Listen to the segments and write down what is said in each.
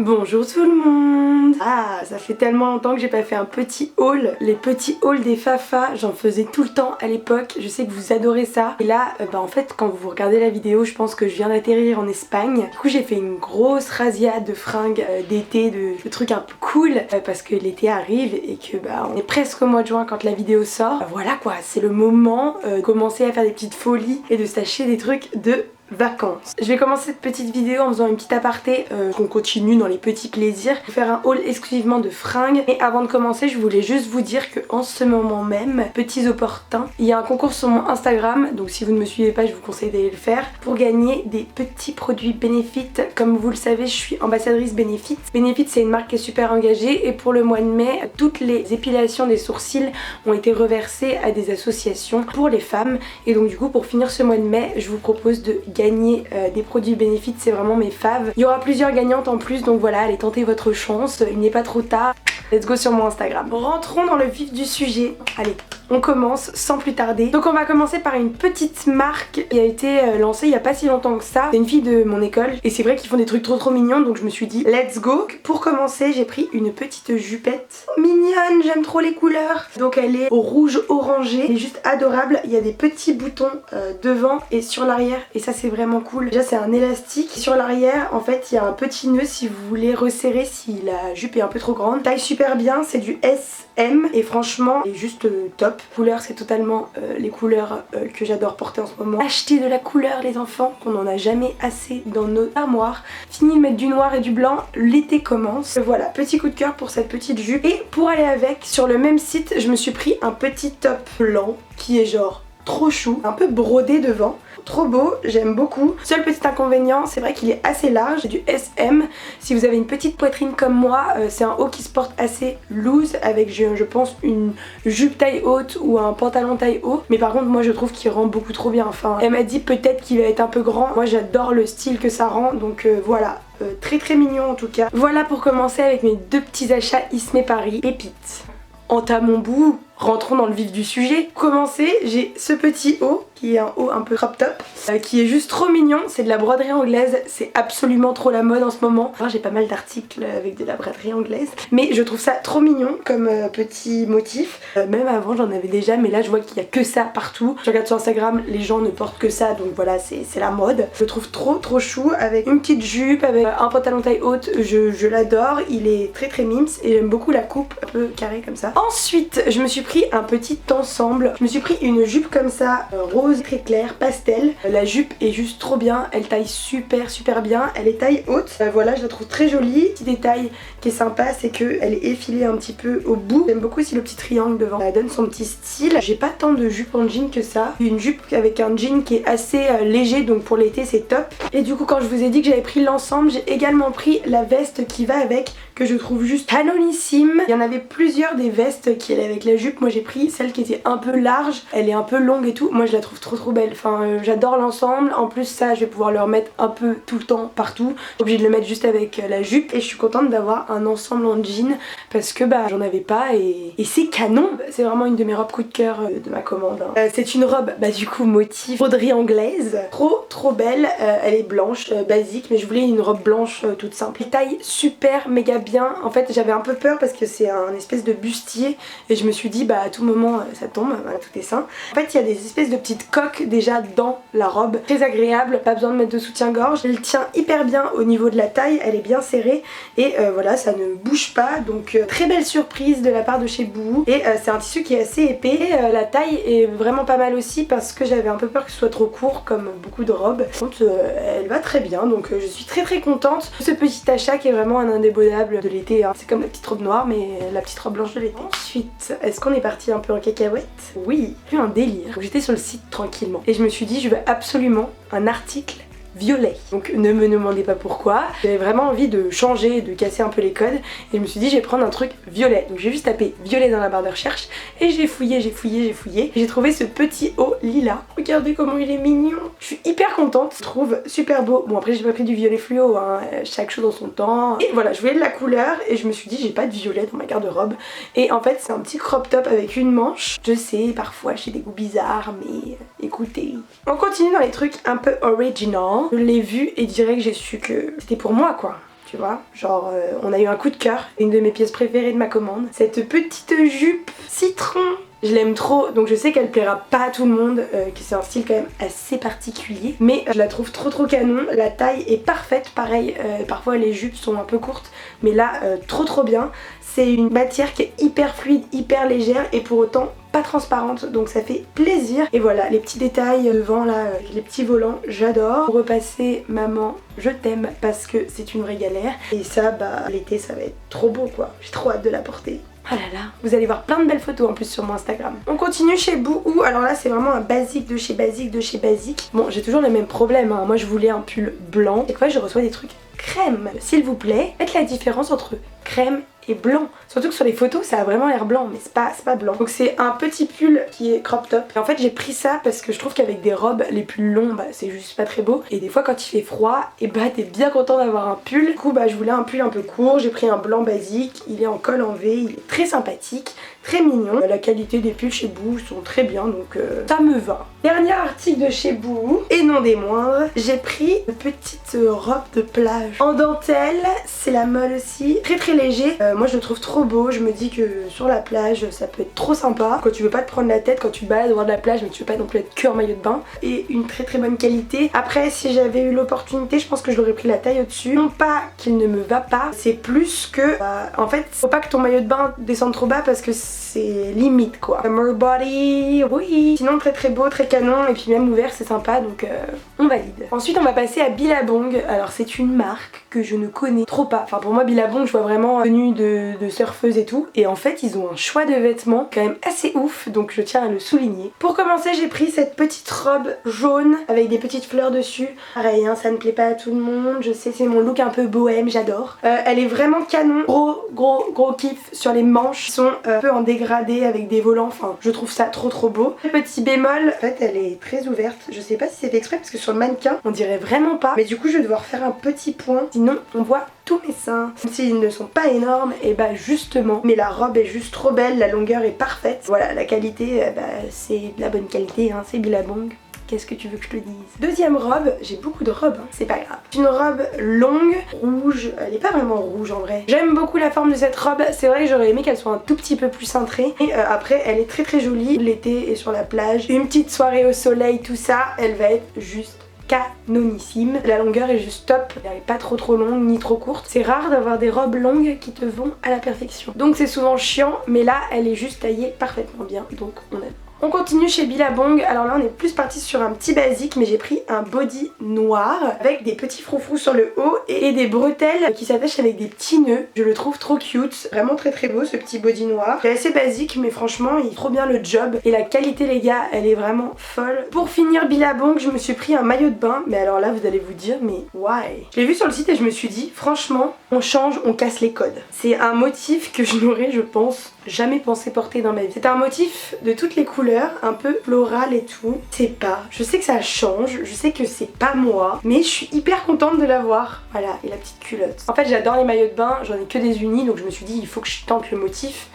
Bonjour tout le monde. Ah, ça fait tellement longtemps que j'ai pas fait un petit haul. Les petits hauls des Fafa, j'en faisais tout le temps à l'époque. Je sais que vous adorez ça. Et là, en fait, quand vous regardez la vidéo, je pense que je viens d'atterrir en Espagne. Du coup, j'ai fait une grosse razzia de fringues d'été, de trucs un peu cool, parce que l'été arrive et que on est presque au mois de juin quand la vidéo sort. Voilà quoi, c'est le moment de commencer à faire des petites folies et de s'acheter des trucs de vacances. Je vais commencer cette petite vidéo en faisant une petite aparté qu'on continue dans les petits plaisirs, faire un haul exclusivement de fringues. Et avant de commencer, je voulais juste vous dire que en ce moment même, petits opportuns, il y a un concours sur mon Instagram, donc si vous ne me suivez pas, je vous conseille d'aller le faire, pour gagner des petits produits Benefit. Comme vous le savez, je suis ambassadrice Benefit. Benefit, c'est une marque qui est super engagée et pour le mois de mai, toutes les épilations des sourcils ont été reversées à des associations pour les femmes. Et donc du coup, pour finir ce mois de mai, je vous propose de gagner des produits Benefit, c'est vraiment mes faves. Il y aura plusieurs gagnantes en plus, donc voilà, allez tenter votre chance, il n'est pas trop tard. Let's go sur mon Instagram. Rentrons dans le vif du sujet. Allez, on commence sans plus tarder. Donc on va commencer par une petite marque qui a été lancée il n'y a pas si longtemps que ça. C'est une fille de mon école et c'est vrai qu'ils font des trucs trop mignons, donc je me suis dit let's go. Pour commencer, j'ai pris une petite jupette mignonne, j'aime trop les couleurs. Donc elle est au rouge orangé, elle est juste adorable. Il y a des petits boutons devant et sur l'arrière et ça c'est vraiment cool. Déjà c'est un élastique. Sur l'arrière en fait il y a un petit nœud si vous voulez resserrer si la jupe est un peu trop grande. Taille super bien, c'est du SM et franchement c'est juste top. Couleur, c'est totalement les couleurs que j'adore porter en ce moment. Achetez de la couleur les enfants, qu'on n'en a jamais assez dans nos armoires. Fini de mettre du noir et du blanc, l'été commence. Voilà, petit coup de cœur pour cette petite jupe. Et pour aller avec, sur le même site, je me suis pris un petit top blanc qui est genre trop chou, un peu brodé devant. Trop beau, j'aime beaucoup. Seul petit inconvénient, c'est vrai qu'il est assez large, c'est du SM. Si vous avez une petite poitrine comme moi, c'est un haut qui se porte assez loose avec je pense une jupe taille haute ou un pantalon taille haut. Mais par contre moi je trouve qu'il rend beaucoup trop bien. Enfin, elle m'a dit peut-être qu'il va être un peu grand. Moi j'adore le style que ça rend, donc voilà. Très mignon en tout cas. Voilà pour commencer avec mes deux petits achats Ismé Paris pépites. Entamons bout, rentrons dans le vif du sujet. Pour commencer, j'ai ce petit haut qui est un haut un peu crop top qui est juste trop mignon. C'est de la broderie anglaise, c'est absolument trop la mode en ce moment. Alors, j'ai pas mal d'articles avec de la broderie anglaise, mais je trouve ça trop mignon comme petit motif. Même avant j'en avais déjà, mais là je vois qu'il y a que ça partout. Je regarde sur Instagram, les gens ne portent que ça, donc voilà, c'est la mode. Je le trouve trop chou avec une petite jupe, avec un pantalon taille haute. Je l'adore, il est très mims et j'aime beaucoup la coupe un peu carrée comme ça. Ensuite, je me suis pris un petit ensemble. Je me suis pris une jupe comme ça, rose très clair, pastel. La jupe est juste trop bien, elle taille super bien. Elle est taille haute, voilà, je la trouve très jolie. Petit détail qui est sympa, c'est qu'elle est effilée un petit peu au bout. J'aime beaucoup aussi le petit triangle devant, ça donne son petit style. J'ai pas tant de jupe en jean que ça. Une jupe avec un jean qui est assez léger, donc pour l'été c'est top. Et du coup quand je vous ai dit que j'avais pris l'ensemble, j'ai également pris la veste qui va avec, que je trouve juste canonissime. Il y en avait plusieurs des vestes qui allaient avec la jupe. Moi j'ai pris celle qui était un peu large, elle est un peu longue et tout. Moi je la trouve trop belle. Enfin j'adore l'ensemble. En plus ça je vais pouvoir le remettre un peu tout le temps partout. Obligée de le mettre juste avec la jupe. Et je suis contente d'avoir un ensemble en jean parce que j'en avais pas et c'est canon. C'est vraiment une de mes robes coup de cœur de ma commande. C'est une robe du coup motif broderie anglaise. Trop belle. Elle est blanche, basique, mais je voulais une robe blanche toute simple. Elle taille super méga bien. En fait j'avais un peu peur parce que c'est un espèce de bustier et je me suis dit à tout moment ça tombe, voilà, tout est sain. En fait il y a des espèces de petites coques déjà dans la robe, très agréable, pas besoin de mettre de soutien-gorge. Elle tient hyper bien au niveau de la taille, elle est bien serrée et voilà, ça ne bouge pas, donc très belle surprise de la part de chez Boohoo. Et c'est un tissu qui est assez épais. La taille est vraiment pas mal aussi parce que j'avais un peu peur que ce soit trop court comme beaucoup de robes. Par contre elle va très bien, donc je suis très contente de ce petit achat qui est vraiment un indémodable de l'été, hein. C'est comme la petite robe noire mais la petite robe blanche de l'été. Ensuite, est-ce qu'on est parti un peu en cacahuète? Oui, j'ai eu un délire. J'étais sur le site tranquillement et je me suis dit je veux absolument un article violet. Donc ne me demandez pas pourquoi. J'avais vraiment envie de changer, de casser un peu les codes et je me suis dit je vais prendre un truc violet. Donc j'ai juste tapé violet dans la barre de recherche et j'ai fouillé. J'ai trouvé ce petit haut lilas. Regardez comment il est mignon. Je suis hyper contente. Je trouve super beau. Bon après j'ai pas pris du violet fluo, hein. Chaque chose en son temps. Et voilà, je voulais de la couleur et je me suis dit j'ai pas de violet dans ma garde-robe. Et en fait c'est un petit crop top avec une manche. Je sais, parfois j'ai des goûts bizarres mais écoutez. On continue dans les trucs un peu original. Je l'ai vu et direct j'ai su que c'était pour moi quoi. tu vois. Genre on a eu un coup de cœur, une de mes pièces préférées de ma commande. Cette petite jupe citron, je l'aime trop, donc je sais qu'elle plaira pas à tout le monde, que c'est un style quand même assez particulier, mais je la trouve trop canon. La taille est parfaite, pareil, parfois les jupes sont un peu courtes, mais là trop bien. C'est une matière qui est hyper fluide, hyper légère et pour autant pas transparente, donc ça fait plaisir. Et voilà, les petits détails devant là, les petits volants, j'adore. Pour repasser maman, je t'aime parce que c'est une vraie galère. Et ça, bah l'été ça va être trop beau quoi, j'ai trop hâte de la porter. Ah là là, vous allez voir plein de belles photos en plus sur mon Instagram. On continue chez Boohoo, alors là c'est vraiment un basique de chez basique de chez basique. Bon, j'ai toujours le même problème, hein. Moi je voulais un pull blanc et quoi je reçois des trucs crème. S'il vous plaît, faites la différence entre crème et blanc. Surtout que sur les photos ça a vraiment l'air blanc mais c'est pas blanc. Donc c'est un petit pull qui est crop top. Et en fait j'ai pris ça parce que je trouve qu'avec des robes les pulls longs bah c'est juste pas très beau. Et des fois quand il fait froid et bah t'es bien content d'avoir un pull. Du coup bah je voulais un pull un peu court. J'ai pris un blanc basique. Il est en col en V. Il est très sympathique. Très mignon. La qualité des pulls chez Boohoo sont très bien donc ça me va. Dernier article de chez Boohoo et non des moindres. J'ai pris une petite robe de plage en dentelle. C'est la mode aussi. Très léger. Moi je le trouve trop beau. Je me dis que sur la plage ça peut être trop sympa. Quand tu veux pas te prendre la tête, quand tu te balades au bord de la plage mais tu veux pas non plus être que en maillot de bain. Et une très bonne qualité. Après si j'avais eu l'opportunité je pense que je l'aurais pris la taille au-dessus. Non pas qu'il ne me va pas. C'est plus que en fait faut pas que ton maillot de bain descende trop bas parce que c'est limite quoi. More body, oui. Sinon très beau, très canon et puis même ouvert c'est sympa donc on valide. Ensuite on va passer à Billabong. Alors c'est une marque que je ne connais trop pas. Enfin pour moi Billabong je vois vraiment tenue de surfeuse et tout. Et en fait ils ont un choix de vêtements quand même assez ouf donc je tiens à le souligner. Pour commencer j'ai pris cette petite robe jaune avec des petites fleurs dessus. Pareil hein, ça ne plaît pas à tout le monde. Je sais c'est mon look un peu bohème, j'adore. Elle est vraiment canon. Gros kiff sur les manches qui sont un peu en dégradé avec des volants. Enfin je trouve ça trop beau. Le petit bémol, en fait elle est très ouverte. Je sais pas si c'est fait exprès parce que sur le mannequin on dirait vraiment pas. Mais du coup je vais devoir faire un petit point. Sinon on voit tous mes seins. Même s'ils ne sont pas énormes et bah justement. Mais la robe est juste trop belle. La longueur est parfaite. Voilà la qualité bah, c'est de la bonne qualité hein, c'est Billabong. Qu'est-ce que tu veux que je te dise? Deuxième robe, j'ai beaucoup de robes, hein, c'est pas grave. Une robe longue, rouge, elle est pas vraiment rouge en vrai. J'aime beaucoup la forme de cette robe, c'est vrai que j'aurais aimé qu'elle soit un tout petit peu plus cintrée. Et après, elle est très jolie, l'été et sur la plage. Une petite soirée au soleil, tout ça, elle va être juste canonissime. La longueur est juste top, elle est pas trop longue ni trop courte. C'est rare d'avoir des robes longues qui te vont à la perfection. Donc c'est souvent chiant, mais là, elle est juste taillée parfaitement bien, donc on aime. On continue chez Billabong, alors là on est plus parti sur un petit basique mais j'ai pris un body noir avec des petits froufrous sur le haut et des bretelles qui s'attachent avec des petits nœuds. Je le trouve trop cute, vraiment très beau ce petit body noir. C'est assez basique mais franchement il fait trop bien le job et la qualité les gars elle est vraiment folle. Pour finir Billabong je me suis pris un maillot de bain mais alors là vous allez vous dire mais why? Je l'ai vu sur le site et je me suis dit franchement on change, on casse les codes. C'est un motif que je n'aurais je pense jamais pensé porter dans ma vie. C'est un motif de toutes les couleurs, un peu floral et tout. C'est pas, je sais que ça change, je sais que c'est pas moi, mais je suis hyper contente de l'avoir. Voilà, et la petite culotte. En fait j'adore les maillots de bain, j'en ai que des unis donc je me suis dit il faut que je tente le motif.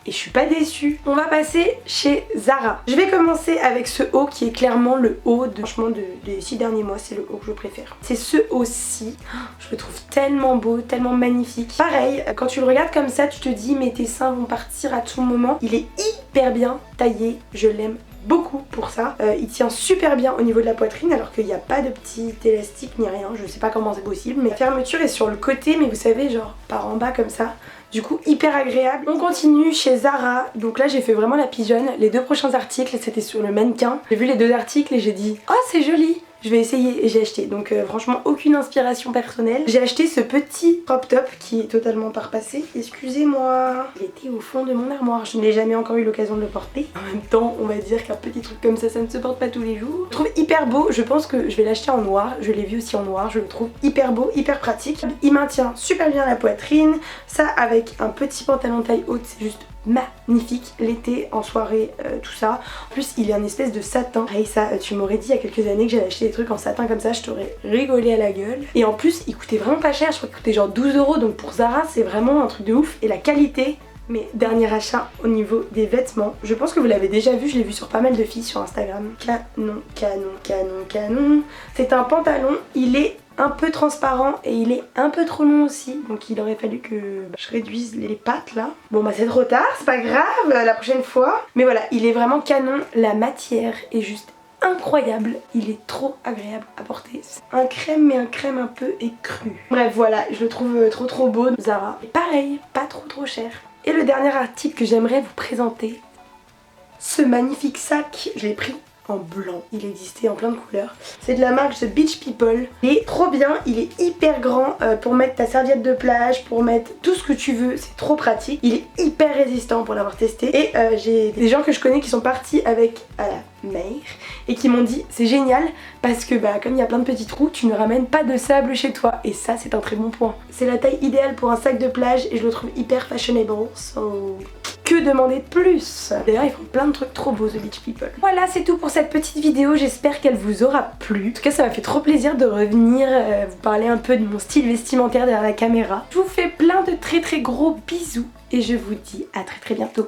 Et je suis pas déçue. On va passer chez Zara. Je vais commencer avec ce haut qui est clairement le haut franchement des 6 derniers mois. C'est le haut que je préfère. C'est ce haut-ci. Je le trouve tellement beau, tellement magnifique. Pareil, quand tu le regardes comme ça, tu te dis mais tes seins vont partir à tout moment. Il est hyper bien taillé. Je l'aime beaucoup pour ça. Il tient super bien au niveau de la poitrine alors qu'il n'y a pas de petit élastique ni rien. Je sais pas comment c'est possible. Mais la fermeture est sur le côté mais vous savez genre par en bas comme ça. Du coup hyper agréable. On continue chez Zara. Donc là j'ai fait vraiment la pigeonne. Les deux prochains articles c'était sur le mannequin. J'ai vu les deux articles et j'ai dit oh c'est joli, je vais essayer et j'ai acheté. Donc franchement aucune inspiration personnelle. J'ai acheté ce petit crop top qui est totalement parpassé. Excusez-moi. Il était au fond de mon armoire. Je n'ai jamais encore eu l'occasion de le porter. En même temps on va dire qu'un petit truc comme ça ne se porte pas tous les jours. Je le trouve hyper beau. Je pense que je vais l'acheter en noir. Je l'ai vu aussi en noir. Je le trouve hyper beau, hyper pratique. Il maintient super bien la poitrine. Ça avec un petit pantalon taille haute c'est juste magnifique l'été en soirée tout ça. En plus il est un espèce de satin. Et ça tu m'aurais dit il y a quelques années que j'allais acheter des trucs en satin comme ça, je t'aurais rigolé à la gueule. Et en plus il coûtait vraiment pas cher, je crois qu'il coûtait genre 12 €. Donc pour Zara c'est vraiment un truc de ouf. Et la qualité. Mais dernier achat au niveau des vêtements, je pense que vous l'avez déjà vu, je l'ai vu sur pas mal de filles sur Instagram. Canon. C'est un pantalon, il est un peu transparent et il est un peu trop long aussi. Donc il aurait fallu que je réduise les pattes là. Bon bah c'est trop tard, c'est pas grave, la prochaine fois. Mais voilà, il est vraiment canon. La matière est juste incroyable, il est trop agréable à porter. C'est un crème mais un crème un peu écru. Bref voilà, je le trouve trop beau. Zara. Et pareil, pas trop cher. Et le dernier article que j'aimerais vous présenter, ce magnifique sac, je l'ai pris en blanc, il existait en plein de couleurs. C'est de la marque The Beach People. Il est trop bien, il est hyper grand pour mettre ta serviette de plage, pour mettre tout ce que tu veux, c'est trop pratique. Il est hyper résistant pour l'avoir testé. Et j'ai des gens que je connais qui sont partis avec à la mer et qui m'ont dit c'est génial parce que bah comme il y a plein de petits trous, tu ne ramènes pas de sable chez toi. Et ça c'est un très bon point. C'est la taille idéale pour un sac de plage et je le trouve hyper fashionable. So... que demander de plus? D'ailleurs ils font plein de trucs trop beaux The Beach People. Voilà, c'est tout pour cette petite vidéo, j'espère qu'elle vous aura plu. En tout cas ça m'a fait trop plaisir de revenir vous parler un peu de mon style vestimentaire derrière la caméra. Je vous fais plein de très gros bisous et je vous dis à très bientôt.